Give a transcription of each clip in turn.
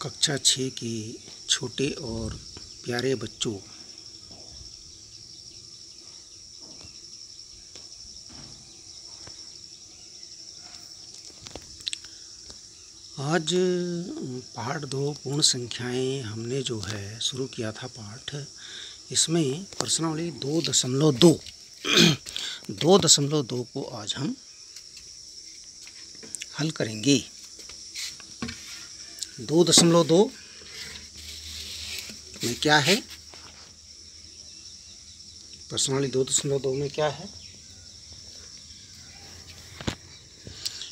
कक्षा 6 के छोटे और प्यारे बच्चों, आज पाठ 2 पूर्ण संख्याएं हमने जो है शुरू किया था पाठ। इसमें प्रश्नावली 2.2 2.2 को आज हम हल करेंगे। 2.2 में क्या है? प्रश्नावली 2.2 में क्या है?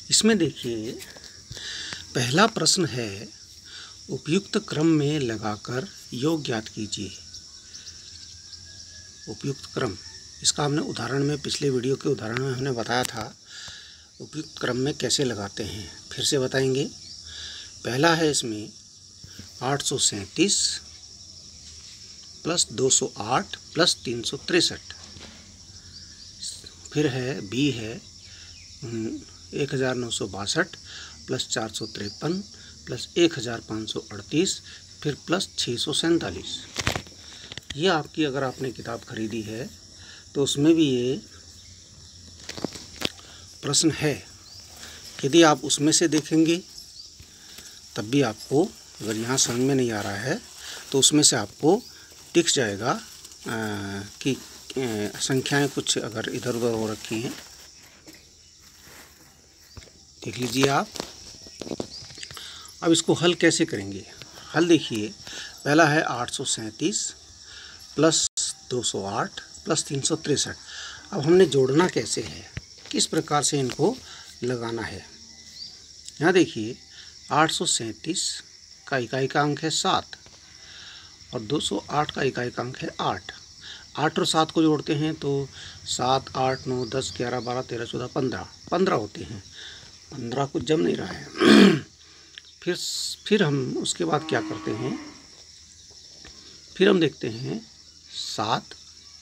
इसमें देखिए, पहला प्रश्न है, उपयुक्त क्रम में लगाकर योग ज्ञात कीजिए। उपयुक्त क्रम, इसका हमने उदाहरण में, पिछले वीडियो के उदाहरण में हमने बताया था उपयुक्त क्रम में कैसे लगाते हैं। फिर से बताएंगे। पहला है इसमें 837 प्लस 208 प्लस 363। फिर है बी है 1962 प्लस 453 प्लस 1538 फिर प्लस 647। ये आपकी, अगर आपने किताब खरीदी है तो उसमें भी ये प्रश्न है। यदि आप उसमें से देखेंगे तब भी आपको, अगर यहाँ समझ में नहीं आ रहा है तो उसमें से आपको दिख जाएगा कि संख्याएं कुछ अगर इधर उधर हो रखी हैं। देख लीजिए आप। अब इसको हल कैसे करेंगे? हल देखिए, पहला है 837 प्लस 208 प्लस 363। अब हमने जोड़ना कैसे है, किस प्रकार से इनको लगाना है। यहाँ देखिए, 837 का इकाई का अंक है 7 और 208 का इकाई का अंक है 8। 8 और 7 को जोड़ते हैं तो 7, 8, 9, 10, 11, 12, 13, 14, 15 होते हैं। 15 कुछ जम नहीं रहा है। फिर हम उसके बाद क्या करते हैं, फिर हम देखते हैं 7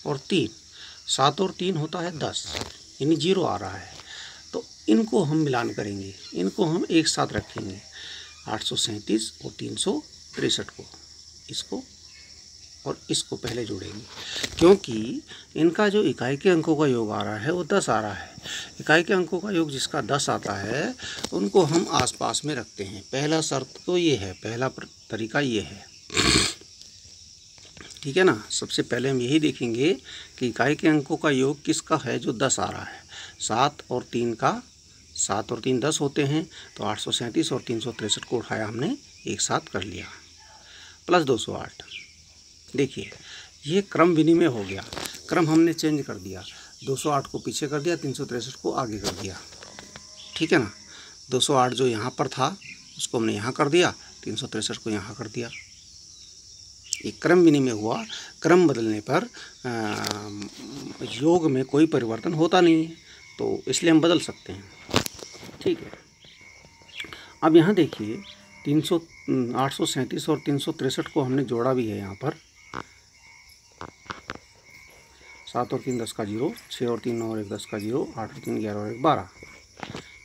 और 3। 7 और 3 होता है 10, यानी 0 आ रहा है। तो इनको हम मिलान करेंगे, इनको हम एक साथ रखेंगे, 837 और 363 को, इसको और इसको पहले जोड़ेंगे, क्योंकि इनका जो इकाई के अंकों का योग आ रहा है वो 10 आ रहा है। इकाई के अंकों का योग जिसका 10 आता है उनको हम आसपास में रखते हैं। पहला शर्त तो ये है, पहला तरीका ये है, ठीक है ना। सबसे पहले हम यही देखेंगे कि इकाई के अंकों का योग किसका है जो 10 आ रहा है। 7 और 3 का, 7 और 3 10 होते हैं, तो 837 और 363 को उठाया हमने, एक साथ कर लिया, प्लस 208। देखिए, ये क्रम विनिमय हो गया, क्रम हमने चेंज कर दिया। 208 को पीछे कर दिया, 363 को आगे कर दिया, ठीक है ना। 208 जो यहाँ पर था उसको हमने यहाँ कर दिया, 363 को यहाँ कर दिया। एक क्रम विनिमय हुआ। क्रम बदलने पर योग में कोई परिवर्तन होता नहीं है, तो इसलिए हम बदल सकते हैं, ठीक है। अब यहाँ देखिए, 837 और 363 को हमने जोड़ा भी है यहाँ पर। 7 और 3 10 का 0, 6 और 3 9 और 1 10 का 0, 8 और 3 11 और 1 12।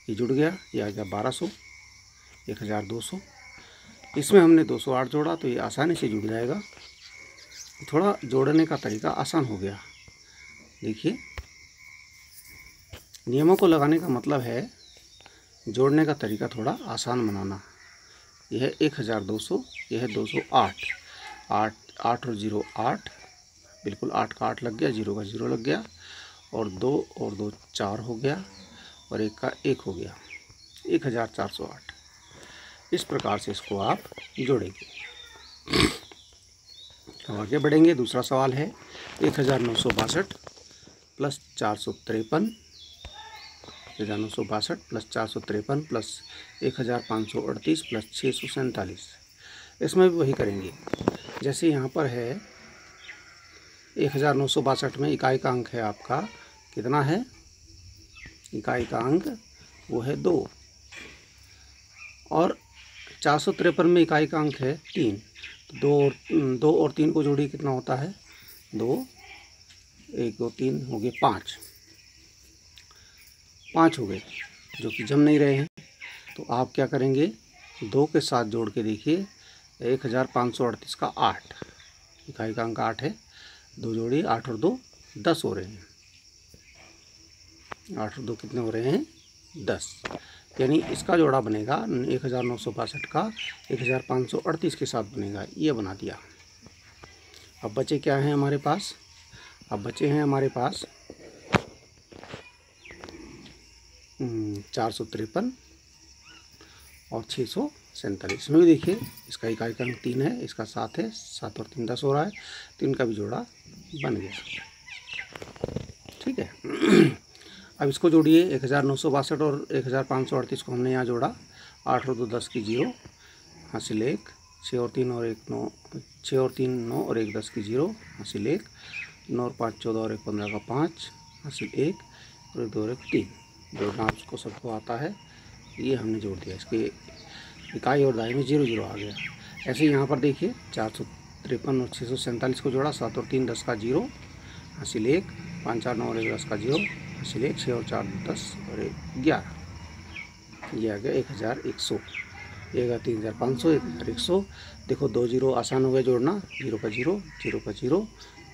ये जुड़ गया, ये आ गया 1200, 1200। इसमें हमने 208 जोड़ा तो ये आसानी से जुड़ जाएगा। थोड़ा जोड़ने का तरीका आसान हो गया। देखिए, नियमों को लगाने का मतलब है जोड़ने का तरीका थोड़ा आसान बनाना। यह है 1200, यह है 208। 8 और 0 8, बिल्कुल 8 का 8 लग गया, 0 का 0 लग गया, और 2 और 2 4 हो गया, और 1 का 1 हो गया, 1408। इस प्रकार से इसको आप जोड़ेंगे। अब आगे बढ़ेंगे। दूसरा सवाल है 1962 प्लस 453, 1962 प्लस 453 प्लस 1538 प्लस 647। इसमें भी वही करेंगे। जैसे यहाँ पर है 1962 में इकाई का अंक है आपका, कितना है इकाई का अंक, वो है 2, और 453 में इकाई का अंक है 3। तो 2 और 3 को जोड़िए, कितना होता है 2, 1 2 3 हो गए 5 हो गए, जो कि जम नहीं रहे हैं। तो आप क्या करेंगे, 2 के साथ जोड़ के देखिए, 1538 का 8, इकाई का अंक 8 है, 2 जोड़ी 8 और 2 10 हो रहे हैं, 8 और 2 कितने हो रहे हैं 10, यानी इसका जोड़ा बनेगा 1962 का 1538 के साथ बनेगा, ये बना दिया। अब बचे क्या हैं हमारे पास, अब बचे हैं हमारे पास 453 और 647। इसमें भी देखिए इसका इकाई का अंक 3 है, इसका 7 है, 7 और 3 10 हो रहा है, तो इनका भी जोड़ा बन गया। ठीक है। अब इसको जोड़िए, 1962 और 1538 को हमने यहाँ जोड़ा, 8 और 2 10 की 0, हासिल 1, 6 और 3 और 1 9, 6 और 3 9 और 1 10 की 0, हासिल 1, 9 और 5 14 और 1 15 का 5, हासिल 1 और 2 और 1 3। जोड़ना उसको सबको आता है, ये हमने जोड़ दिया, इसके इकाई और दाई में 0 0 आ गया। ऐसे यहाँ पर देखिए 453 और 647 को जोड़ा, 7 और 3 10 का 0, हासिल 1, 5 4 9 और 1 10 का 0, हासिल 1, 6 और 4 10 और 1 11, ये आ गया 1100, 3500, 1100। देखो 2 0 आसान हो गया जोड़ना, 0 का 0, 0 का 0,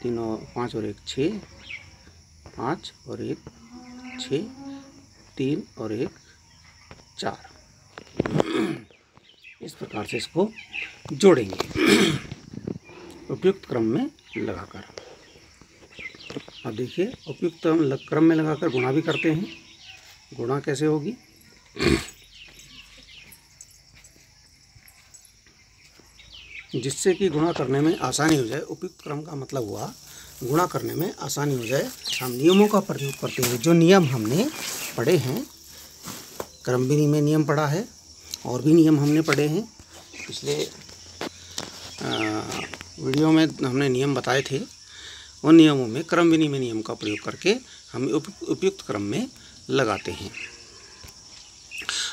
3 और 5 और 1 6, 5 और 1 6, 3 और 1 4। इस प्रकार से इसको जोड़ेंगे उपयुक्त क्रम में लगाकर। अब देखिए उपयुक्त क्रम में लगाकर गुणा भी करते हैं। गुणा कैसे होगी, जिससे कि गुणा करने में आसानी हो जाए। उपयुक्त क्रम का मतलब हुआ गुणा करने में आसानी हो जाए। हम नियमों का प्रयोग करते हुए, जो नियम हमने पढ़े हैं, क्रमबिनी में नियम पढ़ा है और भी नियम हमने पढ़े हैं, पिछले वीडियो में हमने नियम बताए थे, उन नियमों में क्रमबिनी में नियम का प्रयोग करके हम उपयुक्त क्रम में लगाते हैं।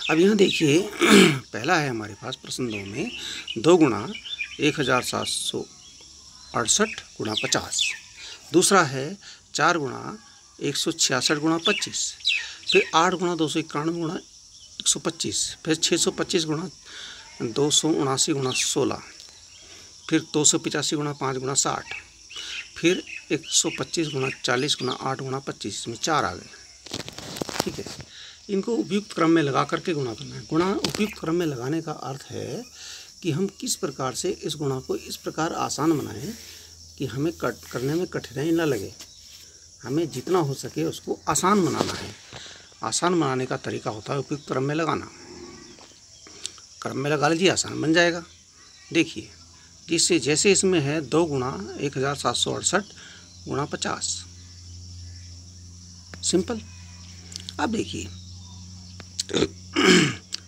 अब यहाँ देखिए पहला है हमारे पास प्रश्न 2 में 2 गुणा 1768 गुणा 50, दूसरा है 4 गुणा 166 गुणा 25, फिर 8 गुणा 291 गुणा 125, फिर 625 गुणा 279 गुणा 16, फिर 285 गुणा 5 गुणा 60, फिर 125 गुणा 40 गुणा 8 गुणा 25, इसमें 4 आ गए। ठीक है, इनको उपयुक्त क्रम में लगा करके गुणा करना है। गुणा उपयुक्त क्रम में लगाने का अर्थ है कि हम किस प्रकार से इस गुणा को इस प्रकार आसान बनाएं कि हमें करने में कठिनाई न लगे। हमें जितना हो सके उसको आसान बनाना है। आसान बनाने का तरीका होता है उपयुक्त क्रम में लगाना। क्रम में लगा लीजिए, आसान बन जाएगा। देखिए जिससे जैसे इसमें है 2 गुणा 1768 गुणा 50, सिंपल। अब देखिए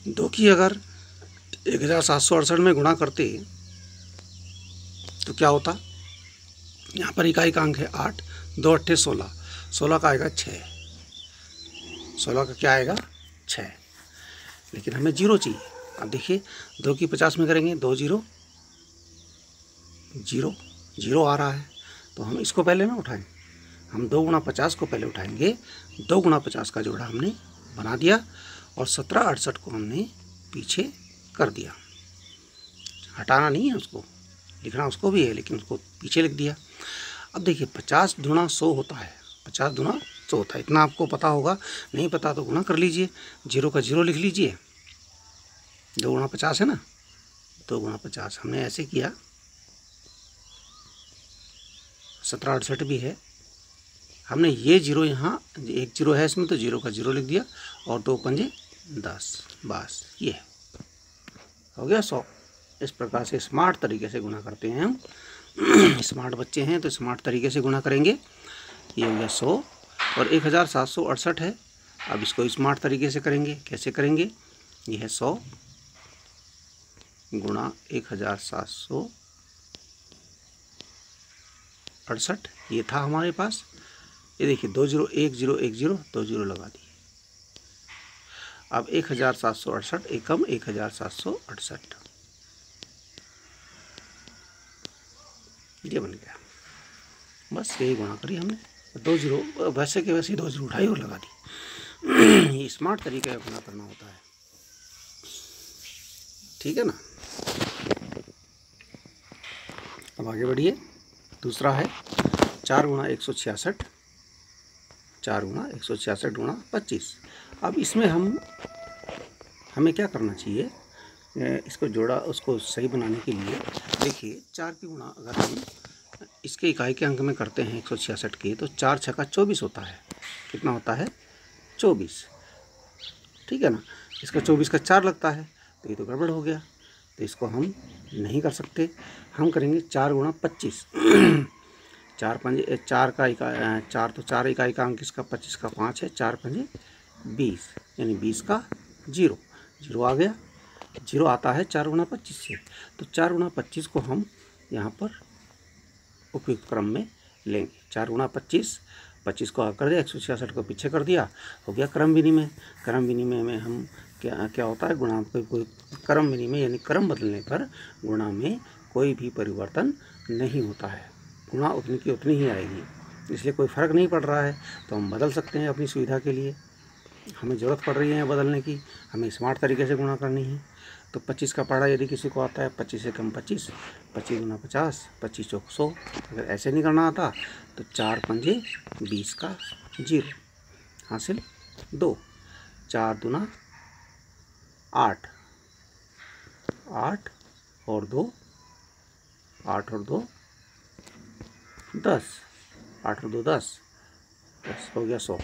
2 की अगर 1768 में गुणा करते तो क्या होता, यहाँ पर इकाई का अंक है 8, 2 8 16, 16 का आएगा 6, 16 का क्या आएगा 6, लेकिन हमें 0 चाहिए। अब देखिए 2 की 50 में करेंगे, 2 0 0 0 आ रहा है, तो हम इसको पहले ना उठाएं, हम 2 गुणा 50 को पहले उठाएंगे। 2 गुणा 50 का जोड़ा हमने बना दिया और 1768 को हमने पीछे कर दिया। हटाना नहीं है उसको, लिखना उसको भी है, लेकिन उसको पीछे लिख दिया। अब देखिए 50 गुणा 100 होता है, 50 गुणा 100 होता है, इतना आपको पता होगा। नहीं पता तो गुणा कर लीजिए, 0 का 0 लिख लीजिए। 2 गुणा 50 है ना, 2 गुणा 50 हमने ऐसे किया। 1768 भी है, हमने ये 0 यहाँ, एक 0 है इसमें, तो 0 का 0 लिख दिया और 2 पंजे 10, बस ये हो गया 100। इस प्रकार से स्मार्ट तरीके से गुणा करते हैं हम। स्मार्ट बच्चे हैं तो स्मार्ट तरीके से गुणा करेंगे। ये हो गया 100 और 1768 है। अब इसको स्मार्ट तरीके से करेंगे। कैसे करेंगे, ये है 100 गुणा 1768, ये था हमारे पास। ये देखिए 2 0 1 0 1 0, 2 0 लगा दिए। अब 1768 एकम 1768, ये बन गया। बस यही गुणा करी हमने। 2 0 वैसे के वैसे 2 0 उठाई और लगा दी। ये स्मार्ट तरीका गुणा करना होता है, ठीक है ना। अब आगे बढ़िए। दूसरा है 4 गुणा 166, 4 गुणा 166 गुणा 25। अब इसमें हमें क्या करना चाहिए, इसको जोड़ा उसको सही बनाने के लिए देखिए 4 की गुणा अगर हम इसके इकाई के अंक में करते हैं 166 के, तो 4 छक्का 24 होता है। कितना होता है? 24, ठीक है ना। इसका 24 का 4 लगता है, तो ये तो गड़बड़ हो गया, तो इसको हम नहीं कर सकते। हम करेंगे 4 गुणा 25। 4 पंजे 4 का इकाई 4, तो 4 इकाई का अंक इसका 25 का 5 है, 4 पंजे 20, यानी 20 का 0 0 आ गया। 0 आता है 4 गुणा 25 से, तो 4 गुणा 25 को हम यहाँ पर उपयुक्त क्रम में लेंगे। 4 गुणा 25, 25 को आगे कर दिया, 166 को पीछे कर दिया, हो गया क्रम विनिमय। क्रम विनिमय में हम क्या होता है, गुणा कोई क्रम विनिमय यानी क्रम बदलने पर गुणा में कोई भी परिवर्तन नहीं होता है, गुणा उतनी की उतनी ही आएगी। इसलिए कोई फ़र्क नहीं पड़ रहा है, तो हम बदल सकते हैं अपनी सुविधा के लिए। हमें ज़रूरत पड़ रही है बदलने की, हमें स्मार्ट तरीके से गुणा करनी है। तो 25 का पढ़ा यदि किसी को आता है, 25 से कम 25, 25 गुना 50, 25 चौक 100। अगर ऐसे नहीं करना आता तो 4 पंजे 20 का 0 हासिल 2, 4 दूना 8, 8 और 2 8 और 2 10, 8 और 2 10, 10 हो गया 100,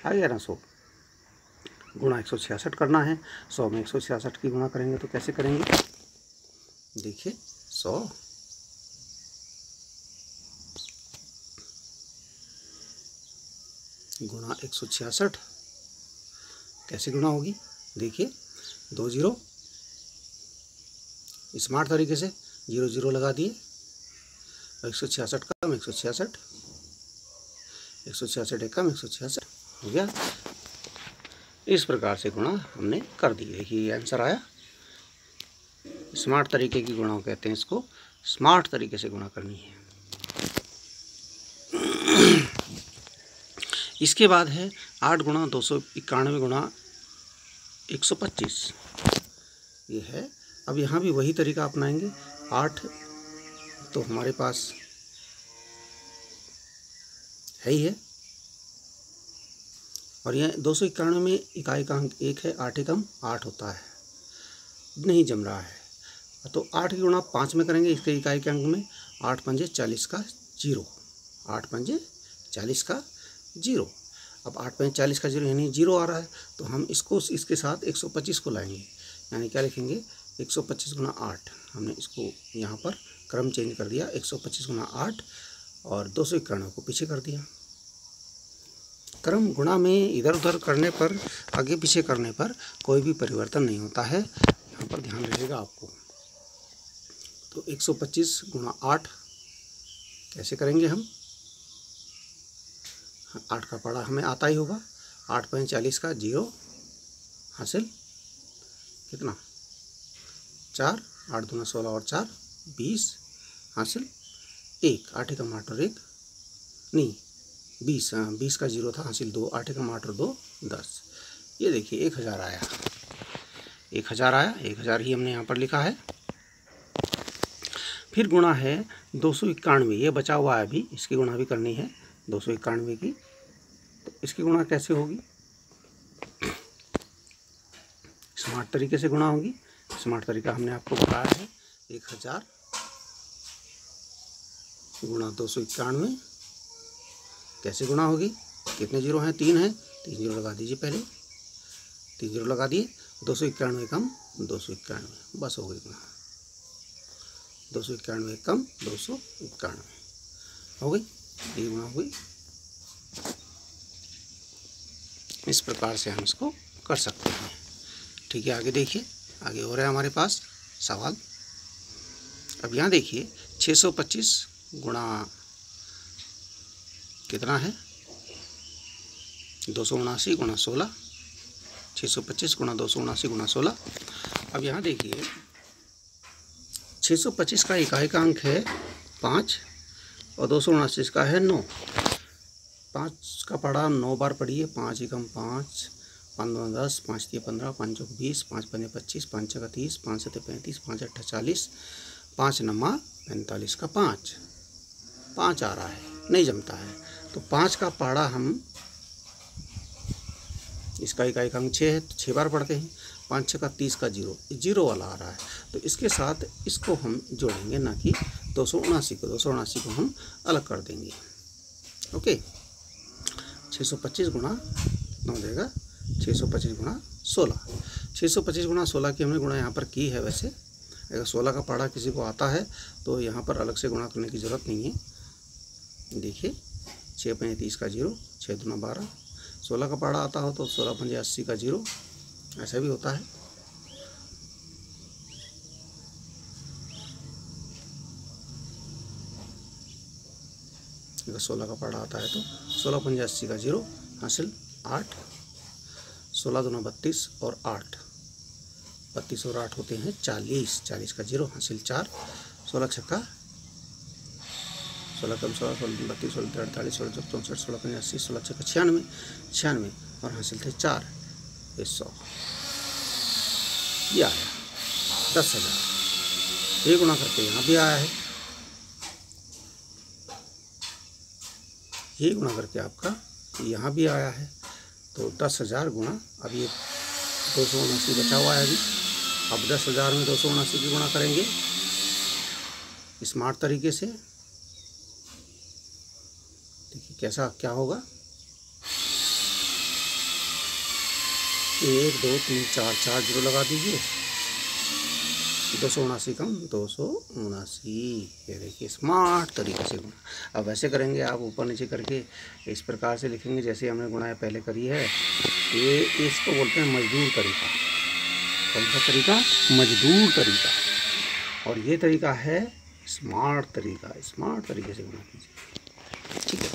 आ गया ना 100। गुणा 166 करना है, 100 में 166 की गुणा करेंगे तो कैसे करेंगे, देखिए 100 गुणा 166 कैसे गुणा होगी, देखिए 2 0, स्मार्ट तरीके से 0 0 लगा दिए, 166 कम 166, 166 एक कम 166 हो गया। इस प्रकार से गुणा हमने कर दी। देखिए आंसर आया। स्मार्ट तरीके की गुणा कहते हैं इसको, स्मार्ट तरीके से गुणा करनी है। इसके बाद है 8 गुणा 291 गुणा 125, ये है। अब यहाँ भी वही तरीका अपनाएंगे। 8 तो हमारे पास है ही है, और यह 291 में इकाई का अंक 1 है, 8 एकम 8 होता है, नहीं जम रहा है। तो 8 की गुणा 5 में करेंगे इसके इकाई के अंक में, 8 पंजे 40 का 0, 8 पंजे 40 का 0। अब 8 पंजे 40 का 0 यानी 0 आ रहा है, तो हम इसको इसके साथ 125 को लाएंगे, यानी क्या लिखेंगे 125 गुणा 8। हमने इसको यहाँ पर क्रम चेंज कर दिया, 125 गुणा 8 और 291 को पीछे कर दिया। क्रम गुणा में इधर उधर करने पर, आगे पीछे करने पर कोई भी परिवर्तन नहीं होता है, यहाँ पर ध्यान रखिएगा आपको। तो 125 गुणा 8 कैसे करेंगे हम, 8 का पढ़ा हमें आता ही होगा, 8 पंजे 40 का 0 हासिल कितना 4, 8 दूना 16 और 4 20 हासिल 1, 8 एकम 8 और 1 नहीं 20, 20 का 0 था हासिल 2, 8 एकम 8 और 2 10। ये देखिए 1000 आया, 1000 आया, 1000 ही हमने यहाँ पर लिखा है। फिर गुणा है 291, ये बचा हुआ है अभी, इसकी गुणा भी करनी है 291 की। तो इसकी गुणा कैसे होगी, स्मार्ट तरीके से गुणा होगी। स्मार्ट तरीका हमने आपको बताया है, 1000 गुणा 291 कैसे गुणा होगी, कितने जीरो हैं, 3 हैं, 3 जीरो लगा दीजिए, पहले 3 जीरो लगा दिए, 291 कम 291, बस हो गई गुणा, 291 कम 291 हो गई, ये गुणा हो गई। इस प्रकार से हम इसको कर सकते हैं। ठीक है, आगे देखिए, आगे हो रहा है हमारे पास सवाल। अब यहाँ देखिए 625 गुणा कितना है 279 गुणा 16, 625 गुणा 279 गुणा 16। अब यहाँ देखिए 625 का इकाई का अंक है 5 और 279 का है 9। 5 का पढ़ा 9 बार पढ़िए, 5 एकम 5, 5 दूना 10, 5 तिया 15, 5 चौक 20, 5 पंजे 25, 5 छक्का 30, 5 सत्ते 35, 5 अट्ठा 40, 5 नमा 45 का 5 आ रहा है, नहीं जमता है। तो 5 का पहाड़ा हम, इसका इकाई अंक 6 है तो 6 बार पढ़ते हैं। 5 6 का 30 का 0 वाला आ रहा है, तो इसके साथ इसको हम जोड़ेंगे, ना कि 279 को हम अलग कर देंगे। ओके, 625 गुणा 9 देगा 625 गुणा 16। 625 गुणा 16 की हमने गुणा यहाँ पर की है। वैसे अगर 16 का पहाड़ा किसी को आता है तो यहाँ पर अलग से गुणा करने की ज़रूरत नहीं है। देखिए 6 5 30 का 0, 6 दूना 12। 16 का पहाड़ा आता हो तो 16 5 80 का 0, ऐसा भी होता है। अगर 16 का पहाड़ा आता है तो 16 5 80 का 0 हासिल 8। 16 दूना 32 और 8, 32 और 8 होते हैं 40, 40 का 0 हासिल 4। 16 छक्का 16 कम 16 16 32 16 48 16 64 16 85 16 छक्का 96, 96 और हासिल थे 4, 100। ये आया 10,000। ये गुणा करके यहाँ भी आया है, ये गुणा करके आपका यहाँ भी आया है। तो 10,000 गुणा, अब ये 279 बचा हुआ है अभी। अब 10,000 में 279 की गुणा करेंगे स्मार्ट तरीके से। देखिए कैसा क्या होगा, 1 2 3 4 4 0 लगा दीजिए। 279 कम 279, ये देखिए स्मार्ट तरीके से गुणा। अब वैसे करेंगे आप ऊपर नीचे करके इस प्रकार से लिखेंगे जैसे हमने गुणा पहले करी है। ये इसको बोलते हैं मजदूर तरीका। कौन सा तरीका? मजदूर तरीका। और ये तरीका है स्मार्ट तरीका। स्मार्ट तरीके से गुणा कीजिए, ठीक है।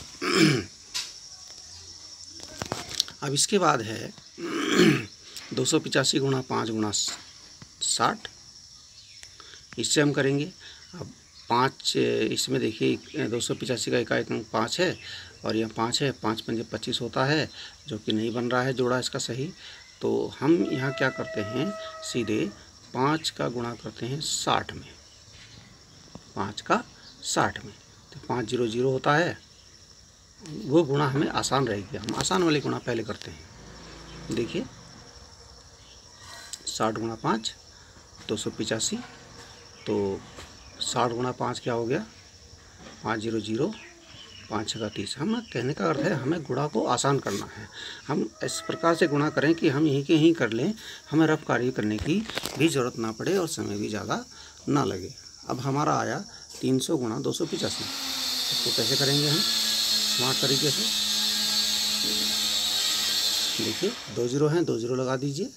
अब इसके बाद है 285 गुणा 5 गुणा 60, इससे हम करेंगे। अब 5 इसमें देखिए 285 का इकाई अंक 5 है और यह 5 है, 5 5 25 होता है, जो कि नहीं बन रहा है जोड़ा इसका सही। तो हम यहाँ क्या करते हैं, सीधे 5 का गुणा करते हैं 60 में, 5 का 60 में, तो 5 0 0 होता है। वो गुणा हमें आसान रहेगी, हम आसान वाली गुणा पहले करते हैं। देखिए 60 गुणा 5 285, तो 60 गुणा 5 क्या हो गया, 5 0 0, 5 6 का 30। हम कहने का अर्थ है हमें गुणा को आसान करना है। हम इस प्रकार से गुणा करें कि हम यहीं के यहीं कर लें, हमें रफ कार्य करने की भी ज़रूरत ना पड़े और समय भी ज़्यादा ना लगे। अब हमारा आया 300 गुणा 285। इसको कैसे करेंगे हम स्मार्ट तरीके से? देखिए 2 0 हैं, 2 0 लगा दीजिए।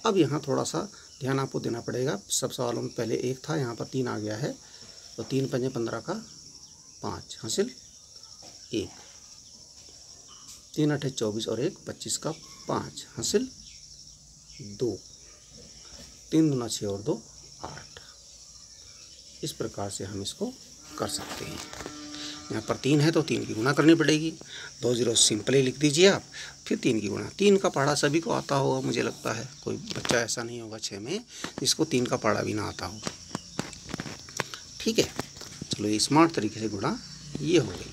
अब यहाँ थोड़ा सा ध्यान आपको देना पड़ेगा। सब सवालों में पहले 1 था, यहाँ पर 3 आ गया है, तो 3 5 15 का 5 हासिल 1, 3 8 24 और 1 25 का 5 हासिल 2, 3 दूना 6 और 2 8। इस प्रकार से हम इसको कर सकते हैं। यहाँ पर 3 है तो 3 की गुणा करनी पड़ेगी। 2 0 सिंपली लिख दीजिए आप, फिर 3 की गुणा। 3 का पहाड़ा सभी को आता होगा, मुझे लगता है कोई बच्चा ऐसा नहीं होगा 6 में जिसको 3 का पहाड़ा भी ना आता हो, ठीक है। चलो ये स्मार्ट तरीके से गुणा ये हो गई।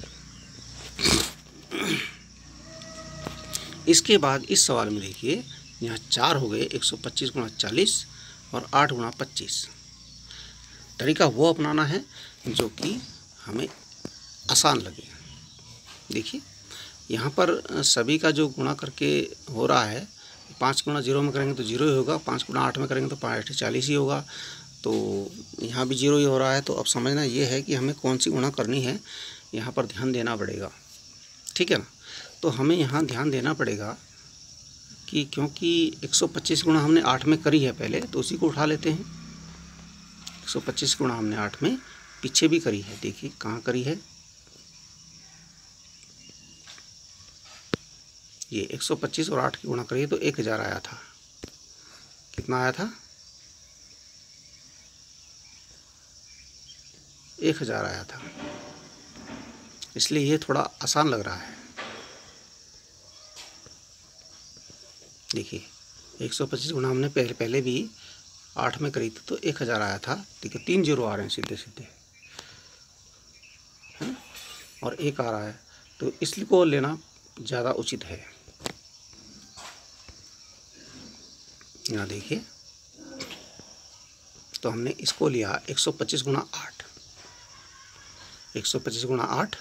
इसके बाद इस सवाल में देखिए यहाँ 4 हो गए, 125 गुणा 40 और 8 गुणा 25। तरीका वो अपनाना है जो कि हमें आसान लगे। देखिए यहाँ पर सभी का जो गुणा करके हो रहा है, 5 गुणा 0 में करेंगे तो 0 ही होगा, 5 गुणा 8 में करेंगे तो 5 40 ही होगा, तो यहाँ भी 0 ही हो रहा है। तो अब समझना ये है कि हमें कौन सी गुणा करनी है, यहाँ पर ध्यान देना पड़ेगा, ठीक है ना। तो हमें यहाँ ध्यान देना पड़ेगा कि क्योंकि 125 गुणा हमने 8 में करी है पहले, तो उसी को उठा लेते हैं। 125 गुणा हमने 8 में पीछे भी करी है, देखिए कहाँ करी है, ये 125 और 8 की गुणा करिए तो 1000 आया था। कितना आया था? 1000 आया था, इसलिए ये थोड़ा आसान लग रहा है। देखिए 125 गुणा हमने पहले भी 8 में करी थी तो 1000 आया था। ठीक है, 3 जीरो आ रहे हैं सीधे सीधे, है ना, और 1 आ रहा है, तो इसको लेना ज़्यादा उचित है। यहाँ देखिए, तो हमने इसको लिया 125 गुणा 8, 125 गुणा 8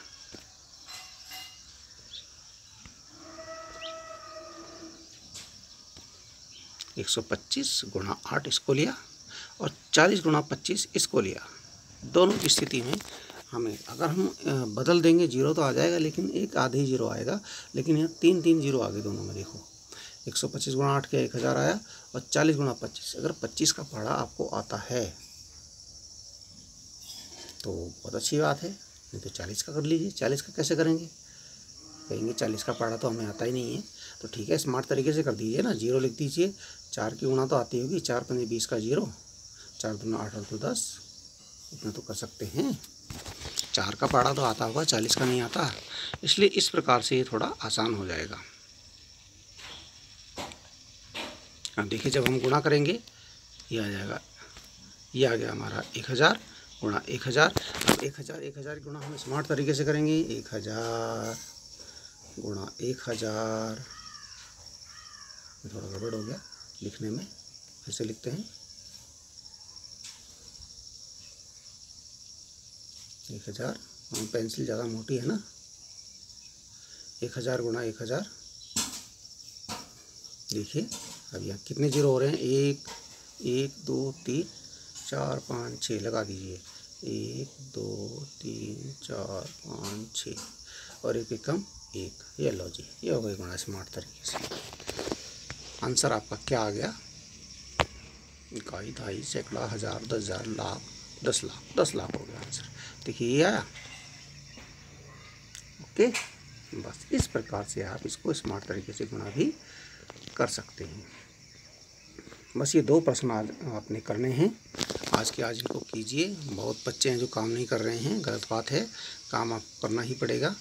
125 गुणा 8 इसको लिया और 40 गुणा 25 इसको लिया। दोनों की स्थिति में हमें अगर हम बदल देंगे जीरो तो आ जाएगा, लेकिन एक आधे ही जीरो आएगा, लेकिन यहाँ 3 जीरो आ गए दोनों में। देखो 125 गुणा 8 के 1000 आया और 40 गुणा 25, अगर 25 का पढ़ा आपको आता है तो बहुत अच्छी बात है, नहीं तो 40 का कर लीजिए। 40 का कैसे करेंगे, कहेंगे 40 का पढ़ा तो हमें आता ही नहीं है, तो ठीक है स्मार्ट तरीके से कर दीजिए ना, जीरो लिख दीजिए। 4 की गुणा तो आती होगी, 4 पंजे 20 का जीरो, 4 दूना 8 और 2 10, इतना तो कर सकते हैं। 4 का पढ़ा तो आता होगा, 40 का नहीं आता, इसलिए इस प्रकार से ये थोड़ा आसान हो जाएगा। अब देखिए जब हम गुणा करेंगे ये आ जाएगा, ये आ गया हमारा 1000 गुणा 1000। अब 1000 गुणा हम स्मार्ट तरीके से करेंगे, 1000 गुणा 1000, थोड़ा गड़बड़ हो गया लिखने में, ऐसे लिखते हैं 1000, पेंसिल ज़्यादा मोटी है ना। 1000 गुणा 1000, देखिए अब यहाँ कितने जीरो हो रहे हैं, 1 1 2 3 4 5 6 लगा दीजिए, 1 2 3 4 5 6 और एक कम 1, ये लो जी, ये हो गई गुणा स्मार्ट तरीके से। आंसर आपका क्या आ गया, इकाई, दहाई, सैकड़ा, हज़ार, 10,000, लाख, 10 लाख, 10 लाख हो गया आंसर। देखिए ये आया। ओके, बस इस प्रकार से आप इसको स्मार्ट तरीके से गुणा भी कर सकते हैं। बस ये 2 प्रश्न आज आपने करने हैं, आज के आज इनको कीजिए। बहुत बच्चे हैं जो काम नहीं कर रहे हैं, गलत बात है, काम आपको करना ही पड़ेगा।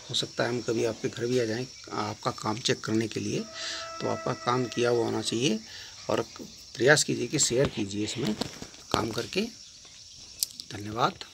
हो सकता है हम कभी आपके घर भी आ जाएं आपका काम चेक करने के लिए, तो आपका काम किया हुआ होना चाहिए और प्रयास कीजिए कि शेयर कीजिए इसमें काम करके। धन्यवाद।